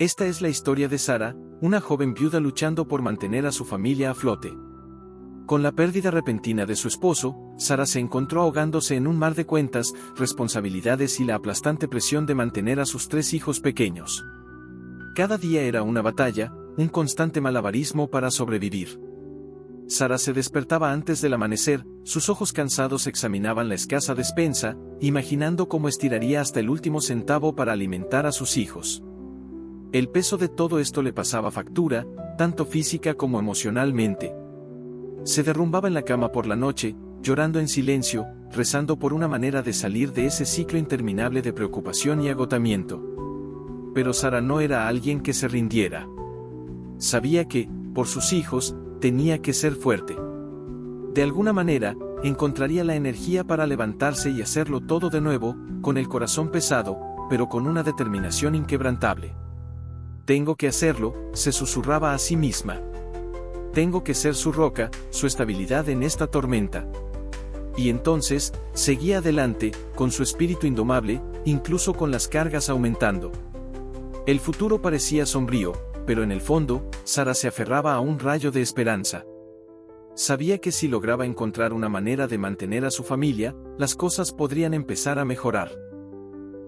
Esta es la historia de Sara, una joven viuda luchando por mantener a su familia a flote. Con la pérdida repentina de su esposo, Sara se encontró ahogándose en un mar de cuentas, responsabilidades y la aplastante presión de mantener a sus 3 hijos pequeños. Cada día era una batalla, un constante malabarismo para sobrevivir. Sara se despertaba antes del amanecer, sus ojos cansados examinaban la escasa despensa, imaginando cómo estiraría hasta el último centavo para alimentar a sus hijos. El peso de todo esto le pasaba factura, tanto física como emocionalmente. Se derrumbaba en la cama por la noche, llorando en silencio, rezando por una manera de salir de ese ciclo interminable de preocupación y agotamiento. Pero Sara no era alguien que se rindiera. Sabía que, por sus hijos, tenía que ser fuerte. De alguna manera, encontraría la energía para levantarse y hacerlo todo de nuevo, con el corazón pesado, pero con una determinación inquebrantable. Tengo que hacerlo, se susurraba a sí misma. Tengo que ser su roca, su estabilidad en esta tormenta. Y entonces, seguía adelante, con su espíritu indomable, incluso con las cargas aumentando. El futuro parecía sombrío, pero en el fondo, Sara se aferraba a un rayo de esperanza. Sabía que si lograba encontrar una manera de mantener a su familia, las cosas podrían empezar a mejorar.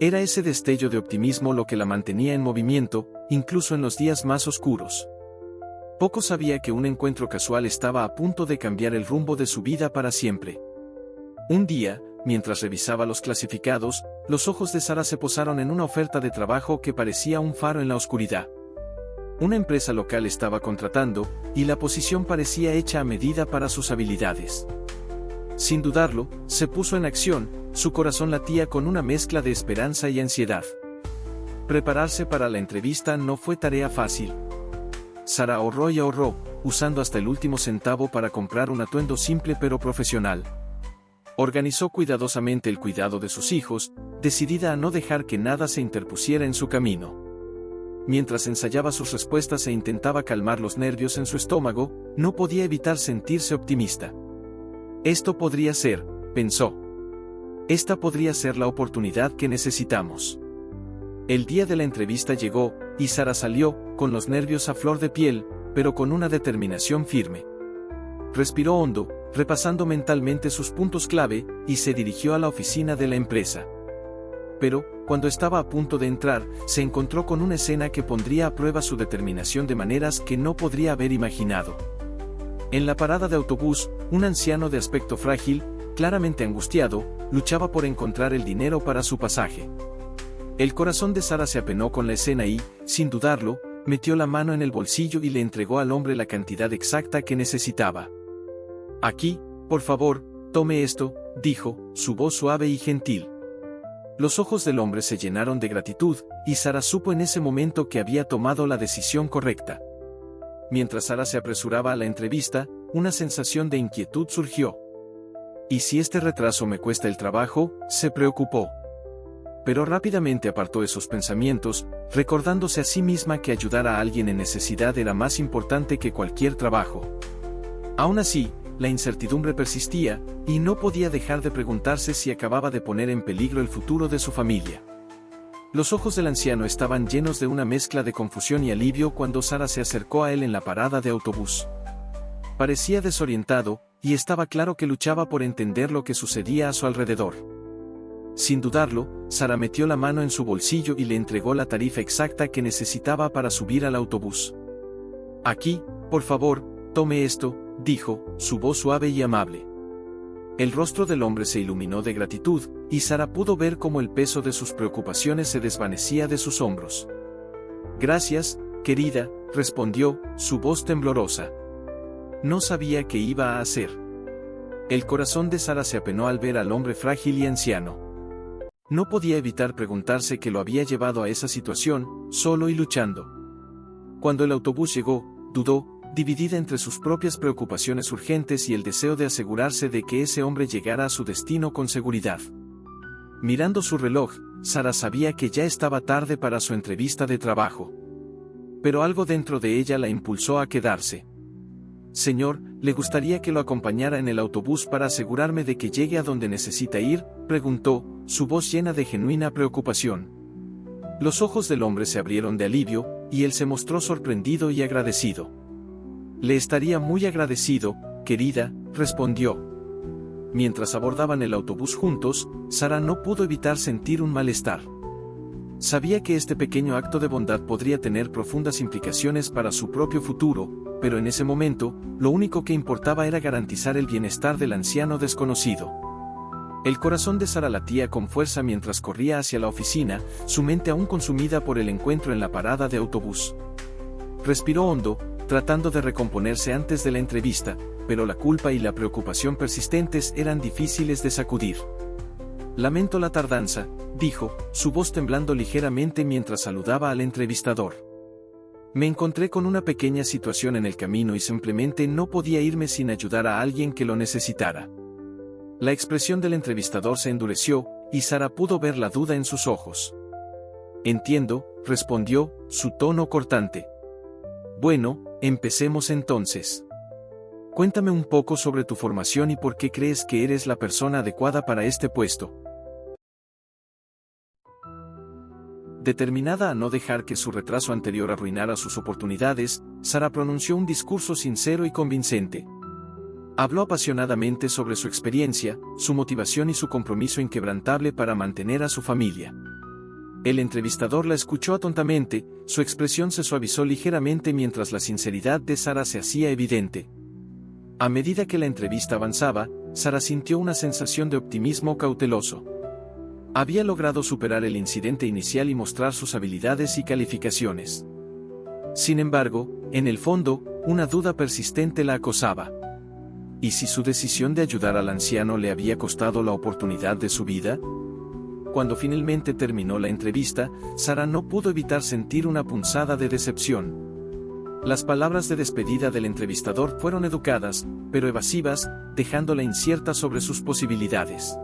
Era ese destello de optimismo lo que la mantenía en movimiento, incluso en los días más oscuros. Poco sabía que un encuentro casual estaba a punto de cambiar el rumbo de su vida para siempre. Un día, mientras revisaba los clasificados, los ojos de Sara se posaron en una oferta de trabajo que parecía un faro en la oscuridad. Una empresa local estaba contratando, y la posición parecía hecha a medida para sus habilidades. Sin dudarlo, se puso en acción, su corazón latía con una mezcla de esperanza y ansiedad. Prepararse para la entrevista no fue tarea fácil. Sara ahorró y ahorró, usando hasta el último centavo para comprar un atuendo simple pero profesional. Organizó cuidadosamente el cuidado de sus hijos, decidida a no dejar que nada se interpusiera en su camino. Mientras ensayaba sus respuestas e intentaba calmar los nervios en su estómago, no podía evitar sentirse optimista. Esto podría ser, pensó. Esta podría ser la oportunidad que necesitamos. El día de la entrevista llegó, y Sara salió, con los nervios a flor de piel, pero con una determinación firme. Respiró hondo, repasando mentalmente sus puntos clave, y se dirigió a la oficina de la empresa. Pero, cuando estaba a punto de entrar, se encontró con una escena que pondría a prueba su determinación de maneras que no podría haber imaginado. En la parada de autobús, un anciano de aspecto frágil, claramente angustiado, luchaba por encontrar el dinero para su pasaje. El corazón de Sara se apenó con la escena y, sin dudarlo, metió la mano en el bolsillo y le entregó al hombre la cantidad exacta que necesitaba. «Aquí, por favor, tome esto», dijo, su voz suave y gentil. Los ojos del hombre se llenaron de gratitud, y Sara supo en ese momento que había tomado la decisión correcta. Mientras Sara se apresuraba a la entrevista, una sensación de inquietud surgió. ¿Y si este retraso me cuesta el trabajo?, se preocupó. Pero rápidamente apartó esos pensamientos, recordándose a sí misma que ayudar a alguien en necesidad era más importante que cualquier trabajo. Aún así, la incertidumbre persistía, y no podía dejar de preguntarse si acababa de poner en peligro el futuro de su familia. Los ojos del anciano estaban llenos de una mezcla de confusión y alivio cuando Sara se acercó a él en la parada de autobús. Parecía desorientado, y estaba claro que luchaba por entender lo que sucedía a su alrededor. Sin dudarlo, Sara metió la mano en su bolsillo y le entregó la tarifa exacta que necesitaba para subir al autobús. «Aquí, por favor, tome esto», dijo, su voz suave y amable. El rostro del hombre se iluminó de gratitud, y Sara pudo ver cómo el peso de sus preocupaciones se desvanecía de sus hombros. «Gracias, querida», respondió, su voz temblorosa. No sabía qué iba a hacer. El corazón de Sara se apenó al ver al hombre frágil y anciano. No podía evitar preguntarse qué lo había llevado a esa situación, solo y luchando. Cuando el autobús llegó, dudó, dividida entre sus propias preocupaciones urgentes y el deseo de asegurarse de que ese hombre llegara a su destino con seguridad. Mirando su reloj, Sara sabía que ya estaba tarde para su entrevista de trabajo. Pero algo dentro de ella la impulsó a quedarse. «Señor, ¿le gustaría que lo acompañara en el autobús para asegurarme de que llegue a donde necesita ir?», preguntó, su voz llena de genuina preocupación. Los ojos del hombre se abrieron de alivio, y él se mostró sorprendido y agradecido. Le estaría muy agradecido, querida, respondió. Mientras abordaban el autobús juntos, Sara no pudo evitar sentir un malestar. Sabía que este pequeño acto de bondad podría tener profundas implicaciones para su propio futuro, pero en ese momento, lo único que importaba era garantizar el bienestar del anciano desconocido. El corazón de Sara latía con fuerza mientras corría hacia la oficina, su mente aún consumida por el encuentro en la parada de autobús. Respiró hondo, tratando de recomponerse antes de la entrevista, pero la culpa y la preocupación persistentes eran difíciles de sacudir. Lamento la tardanza, dijo, su voz temblando ligeramente mientras saludaba al entrevistador. Me encontré con una pequeña situación en el camino y simplemente no podía irme sin ayudar a alguien que lo necesitara. La expresión del entrevistador se endureció, y Sara pudo ver la duda en sus ojos. Entiendo, respondió, su tono cortante. Bueno, empecemos entonces. Cuéntame un poco sobre tu formación y por qué crees que eres la persona adecuada para este puesto. Determinada a no dejar que su retraso anterior arruinara sus oportunidades, Sara pronunció un discurso sincero y convincente. Habló apasionadamente sobre su experiencia, su motivación y su compromiso inquebrantable para mantener a su familia. El entrevistador la escuchó atentamente, su expresión se suavizó ligeramente mientras la sinceridad de Sara se hacía evidente. A medida que la entrevista avanzaba, Sara sintió una sensación de optimismo cauteloso. Había logrado superar el incidente inicial y mostrar sus habilidades y calificaciones. Sin embargo, en el fondo, una duda persistente la acosaba. ¿Y si su decisión de ayudar al anciano le había costado la oportunidad de su vida? Cuando finalmente terminó la entrevista, Sara no pudo evitar sentir una punzada de decepción. Las palabras de despedida del entrevistador fueron educadas, pero evasivas, dejándola incierta sobre sus posibilidades.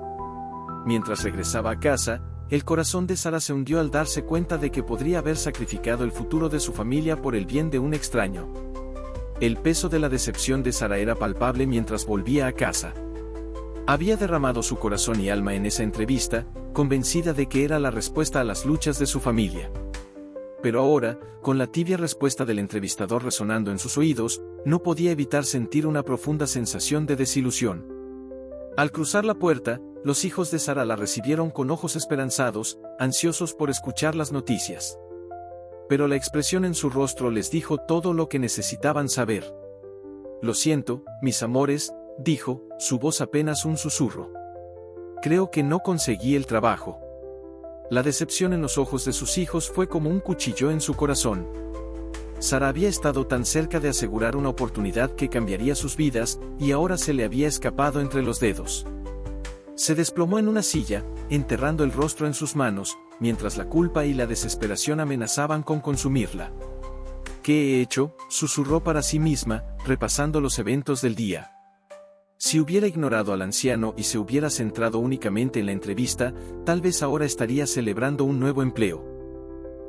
Mientras regresaba a casa, el corazón de Sara se hundió al darse cuenta de que podría haber sacrificado el futuro de su familia por el bien de un extraño. El peso de la decepción de Sara era palpable mientras volvía a casa. Había derramado su corazón y alma en esa entrevista, convencida de que era la respuesta a las luchas de su familia. Pero ahora, con la tibia respuesta del entrevistador resonando en sus oídos, no podía evitar sentir una profunda sensación de desilusión. Al cruzar la puerta, los hijos de Sara la recibieron con ojos esperanzados, ansiosos por escuchar las noticias. Pero la expresión en su rostro les dijo todo lo que necesitaban saber. Lo siento, mis amores, dijo, su voz apenas un susurro. Creo que no conseguí el trabajo. La decepción en los ojos de sus hijos fue como un cuchillo en su corazón. Sara había estado tan cerca de asegurar una oportunidad que cambiaría sus vidas, y ahora se le había escapado entre los dedos. Se desplomó en una silla, enterrando el rostro en sus manos, mientras la culpa y la desesperación amenazaban con consumirla. ¿Qué he hecho?, susurró para sí misma, repasando los eventos del día. Si hubiera ignorado al anciano y se hubiera centrado únicamente en la entrevista, tal vez ahora estaría celebrando un nuevo empleo.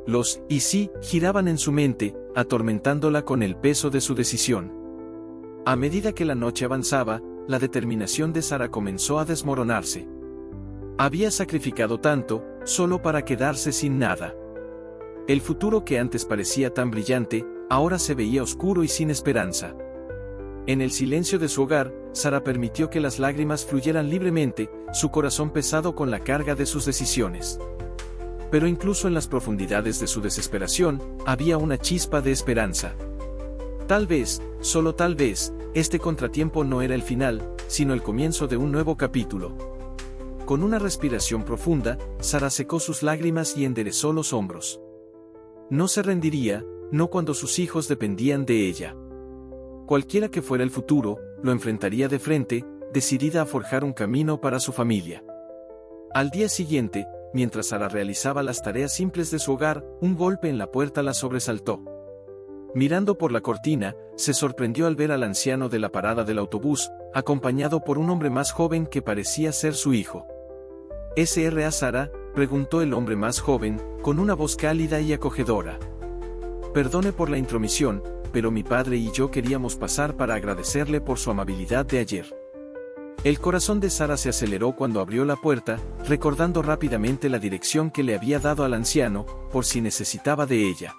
Los "y sí" giraban en su mente, atormentándola con el peso de su decisión. A medida que la noche avanzaba, la determinación de Sara comenzó a desmoronarse. Había sacrificado tanto, solo para quedarse sin nada. El futuro que antes parecía tan brillante, ahora se veía oscuro y sin esperanza. En el silencio de su hogar, Sara permitió que las lágrimas fluyeran libremente, su corazón pesado con la carga de sus decisiones. Pero incluso en las profundidades de su desesperación, había una chispa de esperanza. Tal vez, solo tal vez, este contratiempo no era el final, sino el comienzo de un nuevo capítulo. Con una respiración profunda, Sara secó sus lágrimas y enderezó los hombros. No se rendiría, no cuando sus hijos dependían de ella. Cualquiera que fuera el futuro, lo enfrentaría de frente, decidida a forjar un camino para su familia. Al día siguiente, mientras Sara realizaba las tareas simples de su hogar, un golpe en la puerta la sobresaltó. Mirando por la cortina, se sorprendió al ver al anciano de la parada del autobús, acompañado por un hombre más joven que parecía ser su hijo. ¿Sra Sara?, preguntó el hombre más joven, con una voz cálida y acogedora. Perdone por la intromisión, pero mi padre y yo queríamos pasar para agradecerle por su amabilidad de ayer. El corazón de Sara se aceleró cuando abrió la puerta, recordando rápidamente la dirección que le había dado al anciano, por si necesitaba de ella.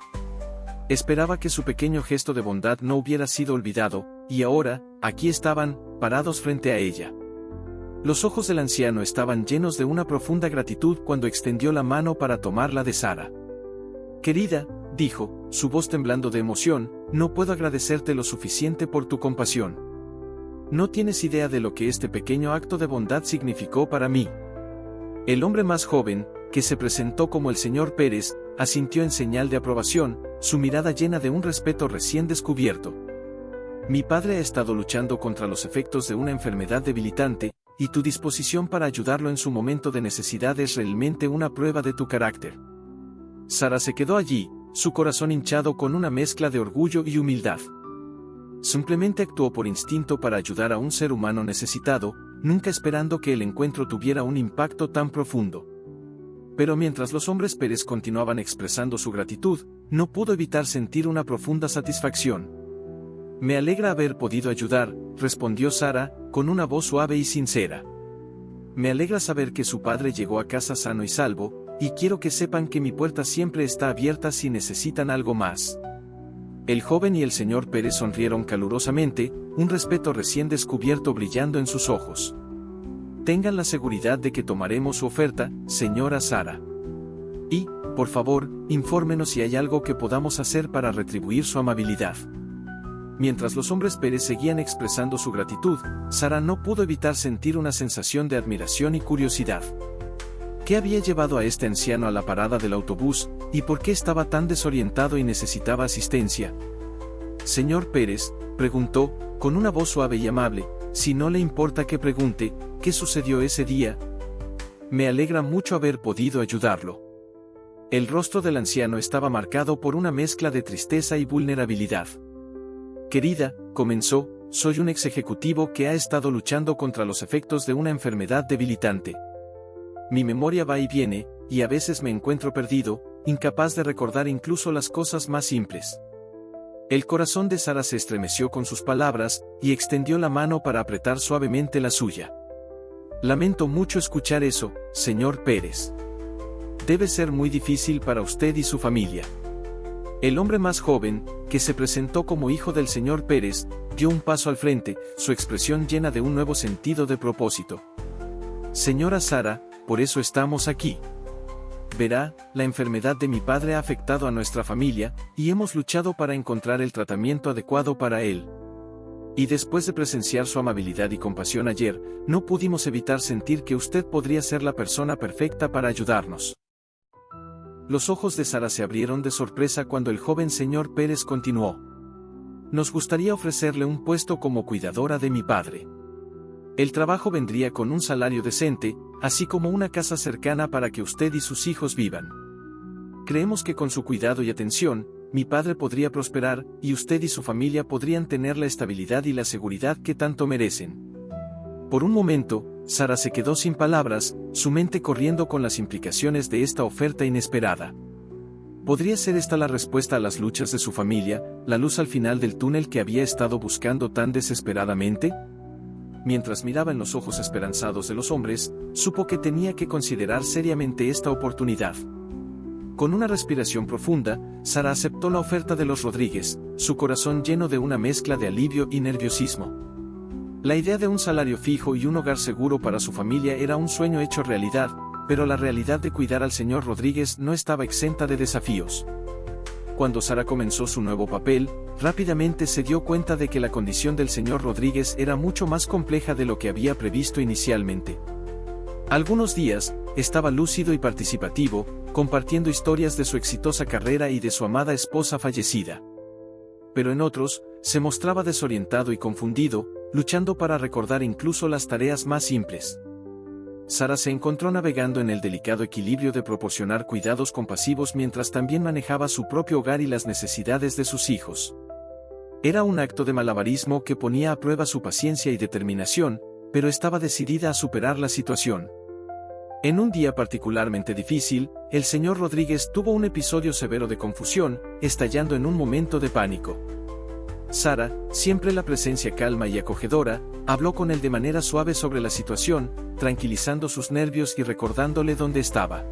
Esperaba que su pequeño gesto de bondad no hubiera sido olvidado, y ahora, aquí estaban, parados frente a ella. Los ojos del anciano estaban llenos de una profunda gratitud cuando extendió la mano para tomarla de Sara. «Querida», dijo, su voz temblando de emoción, «no puedo agradecerte lo suficiente por tu compasión. No tienes idea de lo que este pequeño acto de bondad significó para mí». El hombre más joven, que se presentó como el señor Pérez, asintió en señal de aprobación, su mirada llena de un respeto recién descubierto. «Mi padre ha estado luchando contra los efectos de una enfermedad debilitante, y tu disposición para ayudarlo en su momento de necesidad es realmente una prueba de tu carácter». Sara se quedó allí, su corazón hinchado con una mezcla de orgullo y humildad. Simplemente actuó por instinto para ayudar a un ser humano necesitado, nunca esperando que el encuentro tuviera un impacto tan profundo. Pero mientras los hombres Pérez continuaban expresando su gratitud, no pudo evitar sentir una profunda satisfacción. «Me alegra haber podido ayudar», respondió Sara, con una voz suave y sincera. «Me alegra saber que su padre llegó a casa sano y salvo, y quiero que sepan que mi puerta siempre está abierta si necesitan algo más». El joven y el señor Pérez sonrieron calurosamente, un respeto recién descubierto brillando en sus ojos. «Tengan la seguridad de que tomaremos su oferta, señora Sara. Y, por favor, infórmenos si hay algo que podamos hacer para retribuir su amabilidad». Mientras los hombres Pérez seguían expresando su gratitud, Sara no pudo evitar sentir una sensación de admiración y curiosidad. ¿Qué había llevado a este anciano a la parada del autobús, y por qué estaba tan desorientado y necesitaba asistencia? «Señor Pérez», preguntó, con una voz suave y amable, «si no le importa que pregunte, ¿qué sucedió ese día? Me alegra mucho haber podido ayudarlo». El rostro del anciano estaba marcado por una mezcla de tristeza y vulnerabilidad. «Querida», comenzó, «soy un ex ejecutivo que ha estado luchando contra los efectos de una enfermedad debilitante. Mi memoria va y viene, y a veces me encuentro perdido, incapaz de recordar incluso las cosas más simples». El corazón de Sara se estremeció con sus palabras, y extendió la mano para apretar suavemente la suya. «Lamento mucho escuchar eso, señor Pérez. Debe ser muy difícil para usted y su familia». El hombre más joven, que se presentó como hijo del señor Pérez, dio un paso al frente, su expresión llena de un nuevo sentido de propósito. «Señora Sara, por eso estamos aquí. Verá, la enfermedad de mi padre ha afectado a nuestra familia, y hemos luchado para encontrar el tratamiento adecuado para él. Y después de presenciar su amabilidad y compasión ayer, no pudimos evitar sentir que usted podría ser la persona perfecta para ayudarnos». Los ojos de Sara se abrieron de sorpresa cuando el joven señor Pérez continuó. «Nos gustaría ofrecerle un puesto como cuidadora de mi padre. El trabajo vendría con un salario decente, así como una casa cercana para que usted y sus hijos vivan. Creemos que con su cuidado y atención, mi padre podría prosperar, y usted y su familia podrían tener la estabilidad y la seguridad que tanto merecen». Por un momento, Sara se quedó sin palabras, su mente corriendo con las implicaciones de esta oferta inesperada. ¿Podría ser esta la respuesta a las luchas de su familia, la luz al final del túnel que había estado buscando tan desesperadamente? Mientras miraba en los ojos esperanzados de los hombres, supo que tenía que considerar seriamente esta oportunidad. Con una respiración profunda, Sara aceptó la oferta de los Rodríguez, su corazón lleno de una mezcla de alivio y nerviosismo. La idea de un salario fijo y un hogar seguro para su familia era un sueño hecho realidad, pero la realidad de cuidar al señor Rodríguez no estaba exenta de desafíos. Cuando Sara comenzó su nuevo papel, rápidamente se dio cuenta de que la condición del señor Rodríguez era mucho más compleja de lo que había previsto inicialmente. Algunos días, estaba lúcido y participativo, compartiendo historias de su exitosa carrera y de su amada esposa fallecida. Pero en otros, se mostraba desorientado y confundido, luchando para recordar incluso las tareas más simples. Sara se encontró navegando en el delicado equilibrio de proporcionar cuidados compasivos mientras también manejaba su propio hogar y las necesidades de sus hijos. Era un acto de malabarismo que ponía a prueba su paciencia y determinación, pero estaba decidida a superar la situación. En un día particularmente difícil, el señor Rodríguez tuvo un episodio severo de confusión, estallando en un momento de pánico. Sara, siempre la presencia calma y acogedora, habló con él de manera suave sobre la situación, tranquilizando sus nervios y recordándole dónde estaba.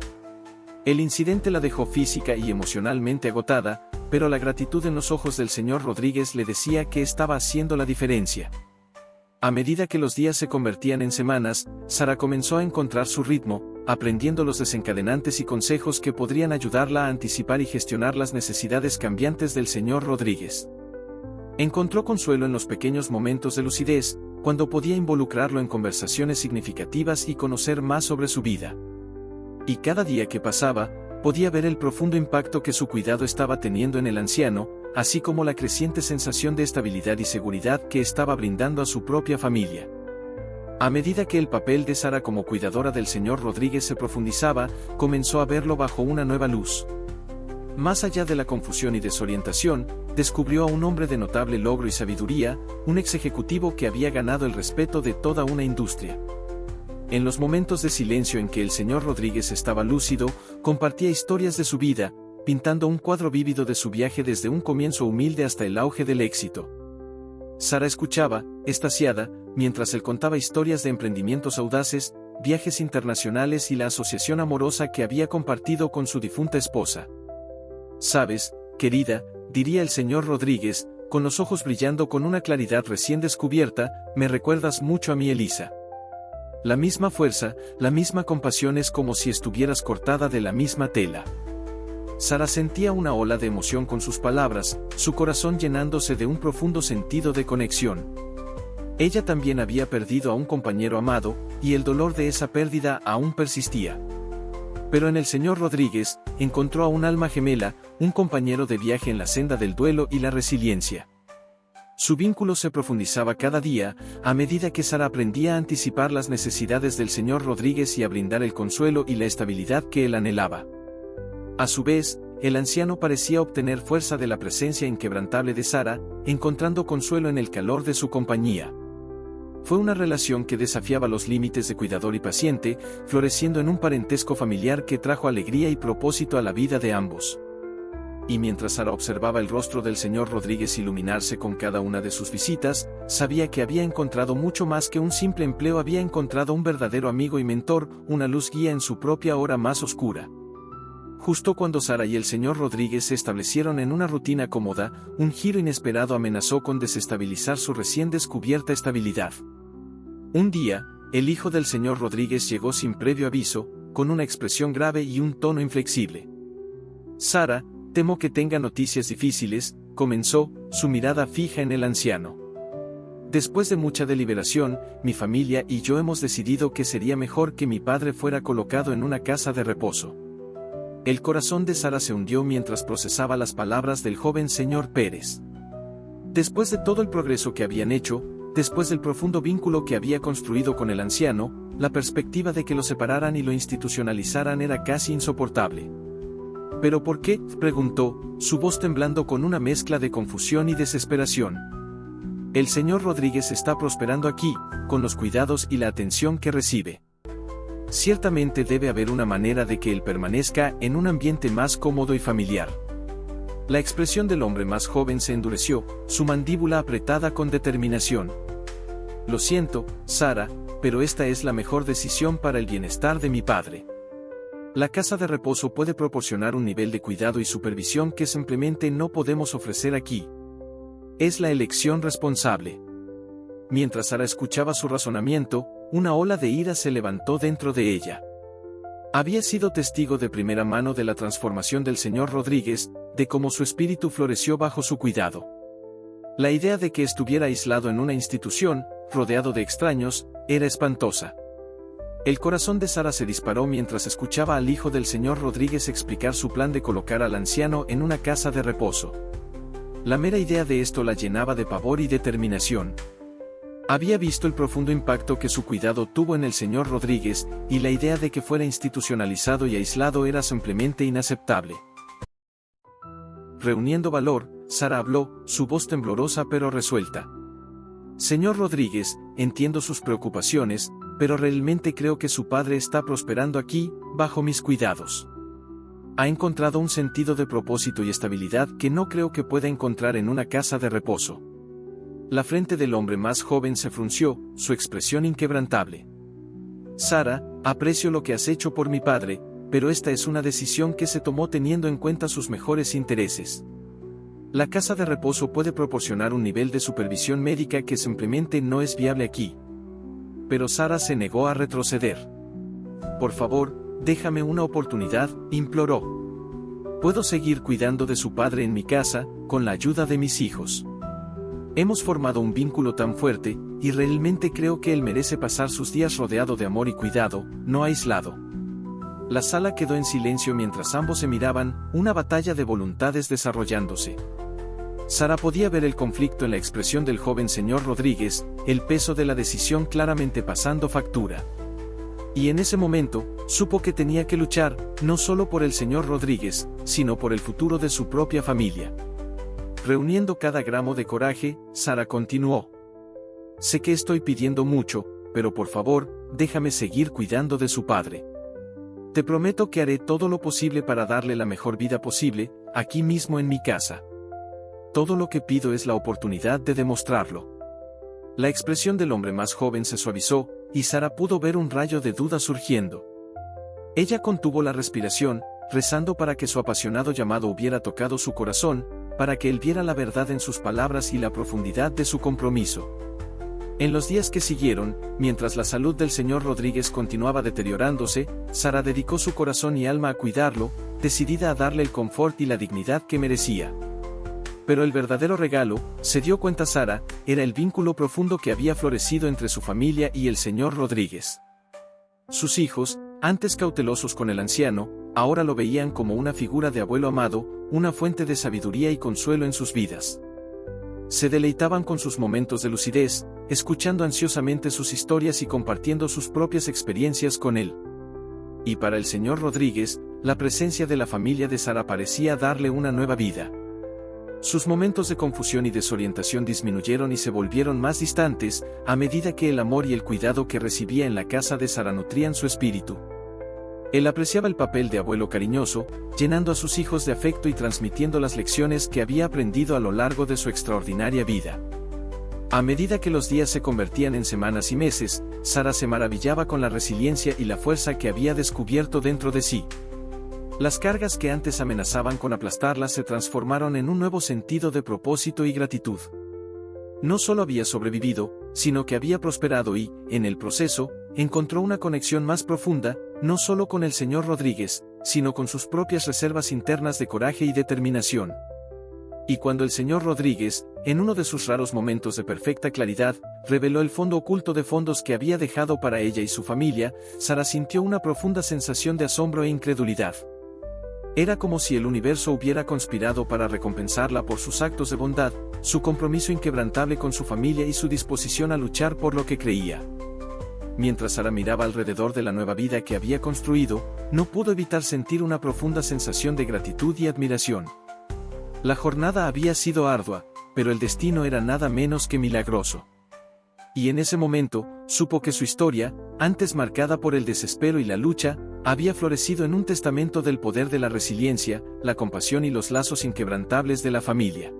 El incidente la dejó física y emocionalmente agotada, pero la gratitud en los ojos del señor Rodríguez le decía que estaba haciendo la diferencia. A medida que los días se convertían en semanas, Sara comenzó a encontrar su ritmo, aprendiendo los desencadenantes y consejos que podrían ayudarla a anticipar y gestionar las necesidades cambiantes del señor Rodríguez. Encontró consuelo en los pequeños momentos de lucidez, cuando podía involucrarlo en conversaciones significativas y conocer más sobre su vida. Y cada día que pasaba, podía ver el profundo impacto que su cuidado estaba teniendo en el anciano, así como la creciente sensación de estabilidad y seguridad que estaba brindando a su propia familia. A medida que el papel de Sara como cuidadora del señor Rodríguez se profundizaba, comenzó a verlo bajo una nueva luz. Más allá de la confusión y desorientación, descubrió a un hombre de notable logro y sabiduría, un ex ejecutivo que había ganado el respeto de toda una industria. En los momentos de silencio en que el señor Rodríguez estaba lúcido, compartía historias de su vida, pintando un cuadro vívido de su viaje desde un comienzo humilde hasta el auge del éxito. Sara escuchaba, extasiada, mientras él contaba historias de emprendimientos audaces, viajes internacionales y la asociación amorosa que había compartido con su difunta esposa. «Sabes, querida», diría el señor Rodríguez, con los ojos brillando con una claridad recién descubierta, «me recuerdas mucho a mi Elisa. La misma fuerza, la misma compasión, es como si estuvieras cortada de la misma tela». Sara sentía una ola de emoción con sus palabras, su corazón llenándose de un profundo sentido de conexión. Ella también había perdido a un compañero amado, y el dolor de esa pérdida aún persistía. Pero en el señor Rodríguez, encontró a un alma gemela, un compañero de viaje en la senda del duelo y la resiliencia. Su vínculo se profundizaba cada día, a medida que Sara aprendía a anticipar las necesidades del señor Rodríguez y a brindar el consuelo y la estabilidad que él anhelaba. A su vez, el anciano parecía obtener fuerza de la presencia inquebrantable de Sara, encontrando consuelo en el calor de su compañía. Fue una relación que desafiaba los límites de cuidador y paciente, floreciendo en un parentesco familiar que trajo alegría y propósito a la vida de ambos. Y mientras Sara observaba el rostro del señor Rodríguez iluminarse con cada una de sus visitas, sabía que había encontrado mucho más que un simple empleo, había encontrado un verdadero amigo y mentor, una luz guía en su propia hora más oscura. Justo cuando Sara y el señor Rodríguez se establecieron en una rutina cómoda, un giro inesperado amenazó con desestabilizar su recién descubierta estabilidad. Un día, el hijo del señor Rodríguez llegó sin previo aviso, con una expresión grave y un tono inflexible. «Sara, temo que tenga noticias difíciles», comenzó, su mirada fija en el anciano. «Después de mucha deliberación, mi familia y yo hemos decidido que sería mejor que mi padre fuera colocado en una casa de reposo». El corazón de Sara se hundió mientras procesaba las palabras del joven señor Pérez. Después de todo el progreso que habían hecho, después del profundo vínculo que había construido con el anciano, la perspectiva de que lo separaran y lo institucionalizaran era casi insoportable. «¿Pero por qué?», preguntó, su voz temblando con una mezcla de confusión y desesperación. «El señor Rodríguez está prosperando aquí, con los cuidados y la atención que recibe. Ciertamente debe haber una manera de que él permanezca en un ambiente más cómodo y familiar». La expresión del hombre más joven se endureció, su mandíbula apretada con determinación. «Lo siento, Sara, pero esta es la mejor decisión para el bienestar de mi padre. La casa de reposo puede proporcionar un nivel de cuidado y supervisión que simplemente no podemos ofrecer aquí. Es la elección responsable». Mientras Sara escuchaba su razonamiento, una ola de ira se levantó dentro de ella. Había sido testigo de primera mano de la transformación del señor Rodríguez, de cómo su espíritu floreció bajo su cuidado. La idea de que estuviera aislado en una institución, rodeado de extraños, era espantosa. El corazón de Sara se disparó mientras escuchaba al hijo del señor Rodríguez explicar su plan de colocar al anciano en una casa de reposo. La mera idea de esto la llenaba de pavor y determinación. Había visto el profundo impacto que su cuidado tuvo en el señor Rodríguez, y la idea de que fuera institucionalizado y aislado era simplemente inaceptable. Reuniendo valor, Sara habló, su voz temblorosa pero resuelta. «Señor Rodríguez, entiendo sus preocupaciones, pero realmente creo que su padre está prosperando aquí, bajo mis cuidados. Ha encontrado un sentido de propósito y estabilidad que no creo que pueda encontrar en una casa de reposo». La frente del hombre más joven se frunció, su expresión inquebrantable. «Sara, aprecio lo que has hecho por mi padre, pero esta es una decisión que se tomó teniendo en cuenta sus mejores intereses. La casa de reposo puede proporcionar un nivel de supervisión médica que simplemente no es viable aquí. Pero Sara se negó a retroceder. Por favor, déjame una oportunidad, imploró. Puedo seguir cuidando de su padre en mi casa, con la ayuda de mis hijos. Hemos formado un vínculo tan fuerte, y realmente creo que él merece pasar sus días rodeado de amor y cuidado, no aislado. La sala quedó en silencio mientras ambos se miraban, una batalla de voluntades desarrollándose. Sara podía ver el conflicto en la expresión del joven señor Rodríguez, el peso de la decisión claramente pasando factura. Y en ese momento, supo que tenía que luchar, no solo por el señor Rodríguez, sino por el futuro de su propia familia. Reuniendo cada gramo de coraje, Sara continuó. Sé que estoy pidiendo mucho, pero por favor, déjame seguir cuidando de su padre. Te prometo que haré todo lo posible para darle la mejor vida posible, aquí mismo en mi casa. Todo lo que pido es la oportunidad de demostrarlo. La expresión del hombre más joven se suavizó, y Sara pudo ver un rayo de duda surgiendo. Ella contuvo la respiración, rezando para que su apasionado llamado hubiera tocado su corazón, para que él viera la verdad en sus palabras y la profundidad de su compromiso. En los días que siguieron, mientras la salud del señor Rodríguez continuaba deteriorándose, Sara dedicó su corazón y alma a cuidarlo, decidida a darle el confort y la dignidad que merecía. Pero el verdadero regalo, se dio cuenta Sara, era el vínculo profundo que había florecido entre su familia y el señor Rodríguez. Sus hijos, antes cautelosos con el anciano, ahora lo veían como una figura de abuelo amado, una fuente de sabiduría y consuelo en sus vidas. Se deleitaban con sus momentos de lucidez, escuchando ansiosamente sus historias y compartiendo sus propias experiencias con él. Y para el señor Rodríguez, la presencia de la familia de Sara parecía darle una nueva vida. Sus momentos de confusión y desorientación disminuyeron y se volvieron más distantes, a medida que el amor y el cuidado que recibía en la casa de Sara nutrían su espíritu. Él apreciaba el papel de abuelo cariñoso, llenando a sus hijos de afecto y transmitiendo las lecciones que había aprendido a lo largo de su extraordinaria vida. A medida que los días se convertían en semanas y meses, Sara se maravillaba con la resiliencia y la fuerza que había descubierto dentro de sí. Las cargas que antes amenazaban con aplastarla se transformaron en un nuevo sentido de propósito y gratitud. No solo había sobrevivido, sino que había prosperado y, en el proceso, encontró una conexión más profunda, no solo con el señor Rodríguez, sino con sus propias reservas internas de coraje y determinación. Y cuando el señor Rodríguez, en uno de sus raros momentos de perfecta claridad, reveló el fondo oculto de fondos que había dejado para ella y su familia, Sara sintió una profunda sensación de asombro e incredulidad. Era como si el universo hubiera conspirado para recompensarla por sus actos de bondad, su compromiso inquebrantable con su familia y su disposición a luchar por lo que creía. Mientras Sara miraba alrededor de la nueva vida que había construido, no pudo evitar sentir una profunda sensación de gratitud y admiración. La jornada había sido ardua, pero el destino era nada menos que milagroso. Y en ese momento, supo que su historia, antes marcada por el desespero y la lucha, había florecido en un testamento del poder de la resiliencia, la compasión y los lazos inquebrantables de la familia.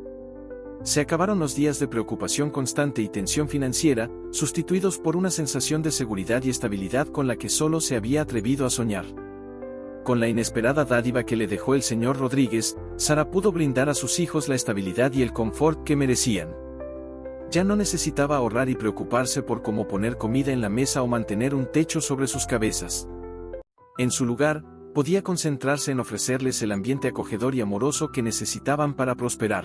Se acabaron los días de preocupación constante y tensión financiera, sustituidos por una sensación de seguridad y estabilidad con la que solo se había atrevido a soñar. Con la inesperada dádiva que le dejó el señor Rodríguez, Sara pudo brindar a sus hijos la estabilidad y el confort que merecían. Ya no necesitaba ahorrar y preocuparse por cómo poner comida en la mesa o mantener un techo sobre sus cabezas. En su lugar, podía concentrarse en ofrecerles el ambiente acogedor y amoroso que necesitaban para prosperar.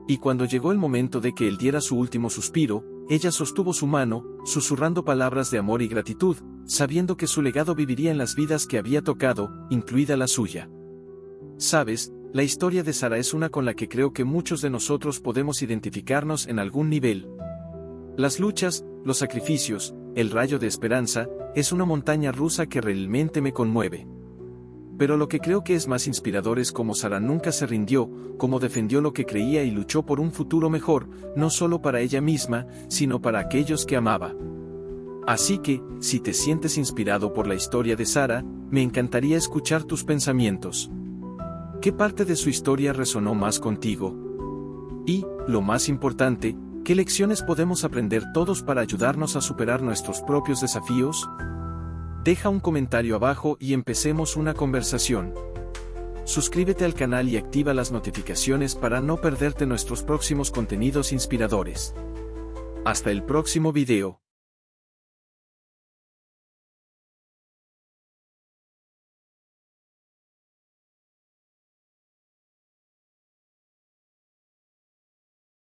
Y cuando llegó el momento de que él diera su último suspiro, ella sostuvo su mano, susurrando palabras de amor y gratitud, sabiendo que su legado viviría en las vidas que había tocado, incluida la suya. Sabes, la historia de Sara es una con la que creo que muchos de nosotros podemos identificarnos en algún nivel. Las luchas, los sacrificios, el rayo de esperanza, es una montaña rusa que realmente me conmueve. Pero lo que creo que es más inspirador es cómo Sara nunca se rindió, cómo defendió lo que creía y luchó por un futuro mejor, no solo para ella misma, sino para aquellos que amaba. Así que, si te sientes inspirado por la historia de Sara, me encantaría escuchar tus pensamientos. ¿Qué parte de su historia resonó más contigo? Y, lo más importante, ¿qué lecciones podemos aprender todos para ayudarnos a superar nuestros propios desafíos? Deja un comentario abajo y empecemos una conversación. suscríbete al canal y activa las notificaciones para no perderte nuestros próximos contenidos inspiradores. Hasta el próximo video.